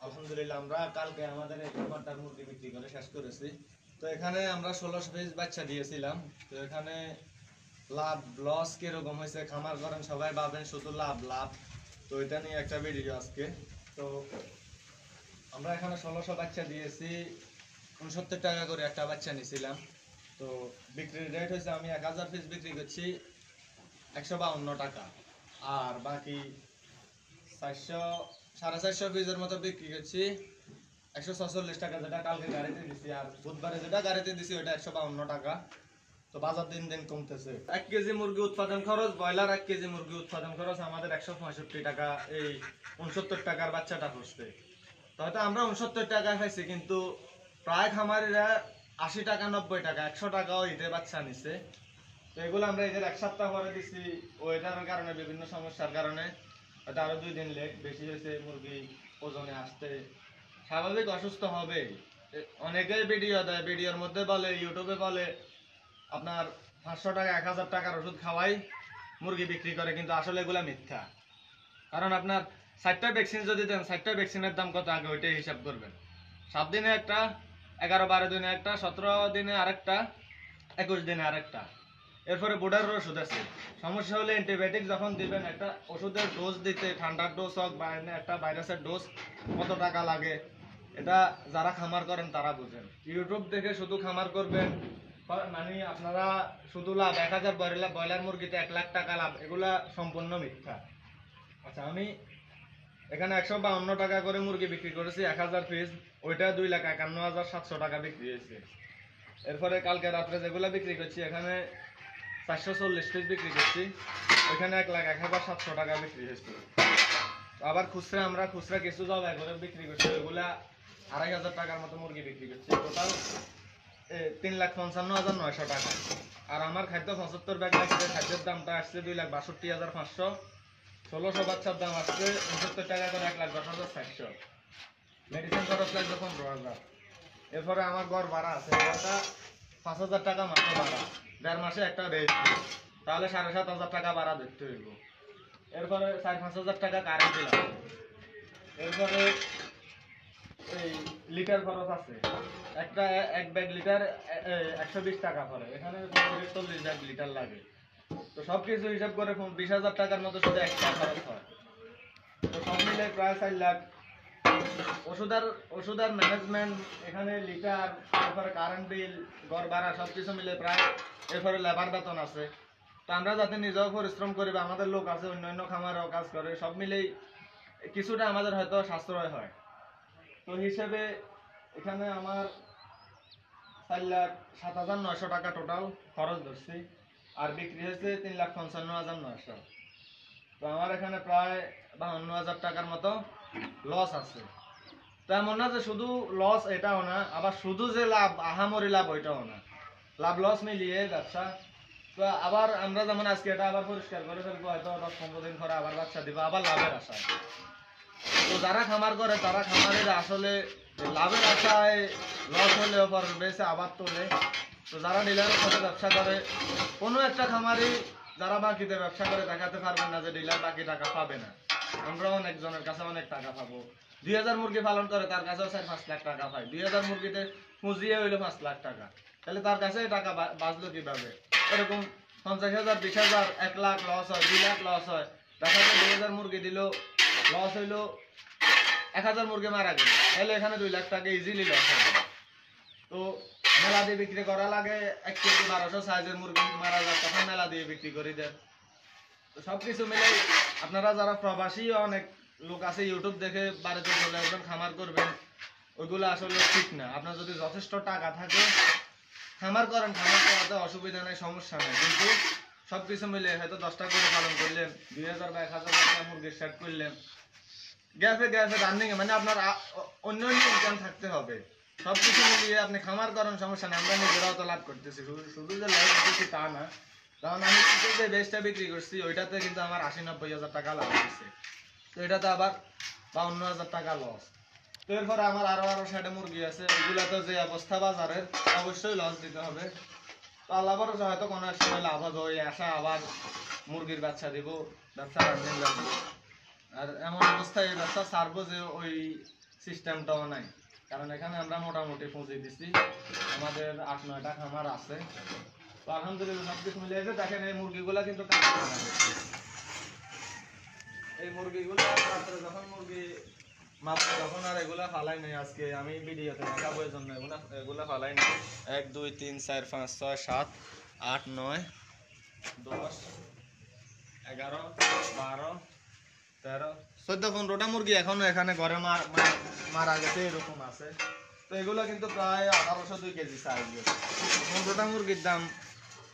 আলহামদুলিল্লাহ আমরা কালকে আমাদের এই খামারটার মুরগি বিক্রি করে শেষ করেছি। তো এখানে আমরা 16 পিস বাচ্চা দিয়েছিলাম। তো এখানে লাভ লস কিরকম হয়েছে খামার করেন সবাই ভাবেন শুধু লাভ লাভ। তো এটা নিয়ে একটা ভিডিও আজকে। তো আমরা এখানে 1600 বাচ্চা দিয়েছি, 69 টাকা করে একটা বাচ্চা নিয়েছিলাম। তো বিক্রির রেট হয়েছে আমি 1000 পিস বিক্রি করছি 152 টাকা, আর বাকি 400 450 পিসের মতো বিক্রি করছি 146 টাকা, যেটা কালকে গাড়িতে দিছি। আর বুধবারে যেটা গাড়িতে দিছি ওটা 152 টাকা। তো বাজার দিন দিন কমতেছে। 1 কেজি মুরগি উৎপাদন খরচ, ব্রয়লার 1 কেজি মুরগি উৎপাদন খরচ আমাদের 165 টাকা। এই 69 টাকার বাচ্চাটা পড়ছে। তো হয়তো আমরা 69 টাকা খাইছি, কিন্তু প্রায় খামারিরা 80 টাকা 90 টাকা 100 টাকাও ঈদে বাচ্চা নিছে। তো এগুলো আমরা ঈদের 1 সপ্তাহ পরে দিছি, ওয়েদারের কারণে বিভিন্ন সমস্যার কারণে হয়তো আরো 2 দিন লেট বেশি হয়েছে মুরগি ওজনে আসতে। স্বাভাবিক অসুস্থ হবে। অনেকেই ভিডিও দেয়, ভিডিওর মধ্যে বলে, ইউটিউবে বলে আপনার 500 টাকা 1000 টাকার ওষুধ খাওয়াই মুরগি বিক্রি করে, কিন্তু আসলে এগুলা মিথ্যা। কারণ আপনার 60টা ভ্যাকসিন যদি দেন, 60টা ভ্যাকসিনের দাম কত আগে ওইটাই হিসাব করবেন। 7 দিনে একটা, 11-12 দিনে একটা, 17 দিনে আরেকটা, 21 দিনে আরেকটা। এরপরে বোর্ডারের ওষুধ আছে। সমস্যা হলে অ্যান্টিবায়োটিক যখন দিবেন, একটা ওষুধের ডোজ দিতে, ঠান্ডার ডোজ হোক বা একটা ভাইরাসের ডোজ কত টাকা লাগে, এটা যারা খামার করেন তারা বুঝেন। ইউটিউব দেখে শুধু খামার করবেন মানে আপনারা শুধু লাভ 1000 ব্রয়লার মুরগিতে 1 লাখ টাকা লাভ, এগুলা সম্পূর্ণ মিথ্যা। আচ্ছা, আমি এখানে 152 টাকা করে মুরগি বিক্রি করেছি 1000 পিস, ওইটা 2,51,700 টাকা বিক্রি হয়েছে। এরপরে কালকে রাত্রে যেগুলো বিক্রি করছি, এখানে 440 পিস বিক্রি করছি, ওইখানে 1,01,700 টাকা বিক্রি হয়েছে। আবার খুচরা আমরা খুচরা কিছু জায়গায় করে বিক্রি করছি, ওইগুলা 2,500 টাকার মতো মুরগি বিক্রি করছি। টোটাল 3,55,900 টাকা। আর আমার খাদ্য 75 ব্যাগ লাগছে, খাদ্যের দামটা আসছে 2,62,500। 1600 বাচ্চার দাম আসছে 69 টাকা করে, 1,10,400। মেডিসিন খরচ লাগবে 15,000। এরপরে আমার গড় ভাড়া আছে, ভাড়াটা 5,000 টাকা মাত্র ভাড়া। 1.5 মাসে একটা রেস্ট, তাহলে 7,500 টাকা ভাড়া দেখতে হইব। এরপরে 4-5,000 টাকা কারেন্ট বিল আছে। এরপরে এই লিটার খরচ আছে, একটা এক ব্যাগ লিটার 120 টাকা পড়ে। এখানে 40 ব্যাগ লিটার লাগে। তো সব কিছু হিসাব করে 20,000 টাকার মতো শুধু একটা খরচ হয়। তো সব মিলে প্রায় 4 লাখ। ওষুধের ম্যানেজমেন্ট, এখানে লিটার, তারপরে কারেন্ট বিল, ঘর ভাড়া সবকিছু মিলে প্রায়, এরপরে লেবার বেতন আছে। তো আমরা যাতে নিজেও পরিশ্রম করি বা আমাদের লোক আছে অন্যান্য খামারেও কাজ করে, সব মিলেই কিছুটা আমাদের হয়তো সাশ্রয় হয়। তো হিসেবে এখানে আমার 4,07,900 টাকা টোটাল খরচ ধরছি, আর বিক্রি হয়েছে 3,55,900। তো আমার এখানে প্রায় 52,000 টাকার মতো লস আছে। তো এমন না যে শুধু লস এটাও না, আবার শুধু যে লাভ আহামরি লাভ ওইটাও না, লাভ লস মিলিয়ে ব্যবসা। তো আবার আমরা যেমন আজকে এটা আবার পরিষ্কার করে ফেলবো, হয়তো 10-15 দিন পরে আবার বাচ্চা দিব, আবার লাভের আশায়। তো যারা খামার করে তারা খামারের আসলে লাভের আশায় লস হলেও পরে বেশি আবার তোলে। তো যারা ডিলারের সাথে ব্যবসা করে, কোনো একটা খামারি যারা বাকিতে ব্যবসা করে দেখাতে পারবেন না যে ডিলার বাকি টাকা পাবে না। আমরা অনেকজনের কাছে অনেক টাকা পাবো। 2,000 মুরগি পালন করে, তার কাছেও 4-5 লাখ টাকা পায়। 2,000 মুরগিতে পুঁজিয়ে হইলো 5 লাখ টাকা, তাহলে তার কাছে টাকা বাঁচলো কিভাবে? এরকম 50,000, 20,000, 1 লাখ লস হয়, 2 লাখ লস হয়। দেখা যায় 2,000 মুরগি দিল, লস হইলো 1,000 মুরগি মারা গেল, তাহলে এখানে 2 লাখ টাকা ইজিলি লস হবে। তো মেলা দিয়ে বিক্রি করা লাগে, 1 কেজি 1200 সাইজের মুরগি মারা যায়, তখন মেলা দিয়ে বিক্রি করে দেন। তো সবকিছু মিলে আপনারা যারা প্রবাসী, অনেক লোক আছে ইউটিউব দেখে বাড়িতে চলে আসবেন, খামার করবেন, ওইগুলো আসলে ঠিক না। আপনার যদি যথেষ্ট টাকা থাকে খামার করেন, খামার করাতে অসুবিধা নেই, সমস্যা নেই। কিন্তু সবকিছু মিলে হয়তো 10টা করে পালন করলেন, 2,000 বা 1,000 টাকা মুরগি সেট করলেন, গ্যাপে গ্যাপে রানিং, মানে আপনার অন্য অন্য ইনকাম থাকতে হবে। সবকিছু মিলিয়ে আপনি খামার করেন, সমস্যা নেই। আমরা নিজেরাও তো লাভ করতেছি, শুধু যে লাভ করতেছি তা না। কারণ আমি যে বেস্টটা বিক্রি করছি ওইটাতে কিন্তু আমার 80-90 হাজার টাকা লাভ হচ্ছে। তো এটাতে আবার 52,000 টাকা লস। তো এরপরে আমার আরো সাইডে মুরগি আছে, ওইগুলাতে যে অবস্থা বাজারের, অবশ্যই লস দিতে হবে। তো আল্লাহ ভরসা হয়তো কোনো এক সময় লাভ হবে, ওই আশা আবার মুরগির বাচ্চা দিব, ব্যবসা রানিং রাখবো। আর এমন অবস্থায় এই ব্যবসা ছাড়বো যে ওই সিস্টেমটাও নাই, কারণ এখানে আমরা মোটামুটি পুঁজি দিচ্ছি, আমাদের 8-9টা খামার আছে। তো আলহামদুলিল্লাহ সবকিছু মিলে গেছে। দেখেন এই মুরগিগুলা কিন্তু এই মুরগিগুলো রাত্রে যখন মুরগি মাপে তখন আর এগুলা ফালাই নাই, আজকে আমি ভিডিওতে দেখাবো এই জন্য এগুলা ফালাই নাই। 1 2 3 4 5 6 7 8 9 10 11 12 13 14 15টা মুরগি এখনো এখানে ঘরে মারা গেছে, এরকম আছে। তো এগুলো কিন্তু প্রায় 1802 কেজি সাইজ। 15টা মুরগির দাম,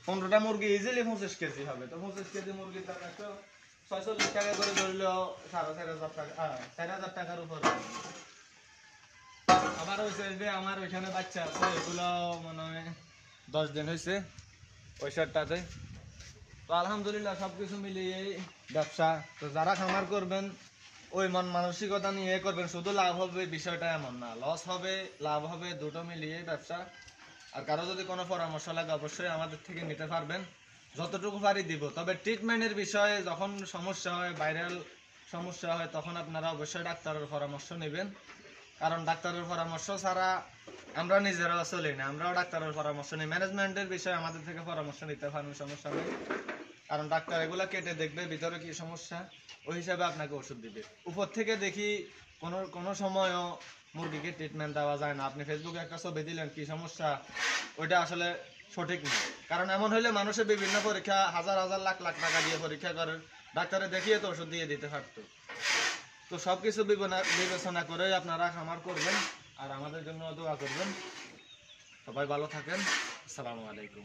15টা মুরগি ইজিলি 25 কেজি হবে। তো 25 কেজি মুরগির দাম 146 টাকা করে ধরলেও 4,500 টাকা, 4,000 টাকার উপরে। আবার হয়েছে যে আমার ওইখানে বাচ্চা আছে, এগুলো মনে হয় 10 দিন হয়েছে ওই শার্টটাতে। তো আলহামদুলিল্লাহ সবকিছু মিলিয়ে ব্যবসা। তো যারা খামার করবেন ওই মন মানসিকতা নিয়ে করবেন, শুধু লাভ হবে বিষয়টা এমন না, লস হবে লাভ হবে দুটো মিলিয়ে ব্যবসা। আর কারো যদি কোনো পরামর্শ লাগে অবশ্যই আমাদের থেকে নিতে পারবেন, যতটুকু পারি দিব। তবে ট্রিটমেন্টের বিষয়ে যখন সমস্যা হয়, ভাইরাল সমস্যা হয়, তখন আপনারা অবশ্যই ডাক্তারের পরামর্শ নেবেন, কারণ ডাক্তারের পরামর্শ ছাড়া আমরা নিজেরাও চলি না। আমরাও ডাক্তারের পরামর্শ নিই, ম্যানেজমেন্টের বিষয়ে আমাদের থেকে পরামর্শ নিতে পারেন, সমস্যা নেই। কারণ ডাক্তার এগুলা কেটে দেখবে ভিতরে কি সমস্যা, ওই হিসাবে আপনাকে ওষুধ দিবে। উপর থেকে দেখি কোনো সময়ও মুরগিকে ট্রিটমেন্ট দেওয়া যায় না। আপনি ফেসবুকে একটা ছবি দিলেন কি সমস্যা, ওইটা আসলে সঠিক না। কারণ এমন হইলে মানুষের বিভিন্ন পরীক্ষা হাজার হাজার লাখ লাখ টাকা দিয়ে পরীক্ষা করে ডাক্তারে দেখিয়ে তো ওষুধ দিয়ে দিতে পারতো। তো সবকিছু বিবেচনা করে আপনারা খামার করবেন, আর আমাদের জন্য দোয়া করবেন। সবাই ভালো থাকেন। আসসালামু আলাইকুম।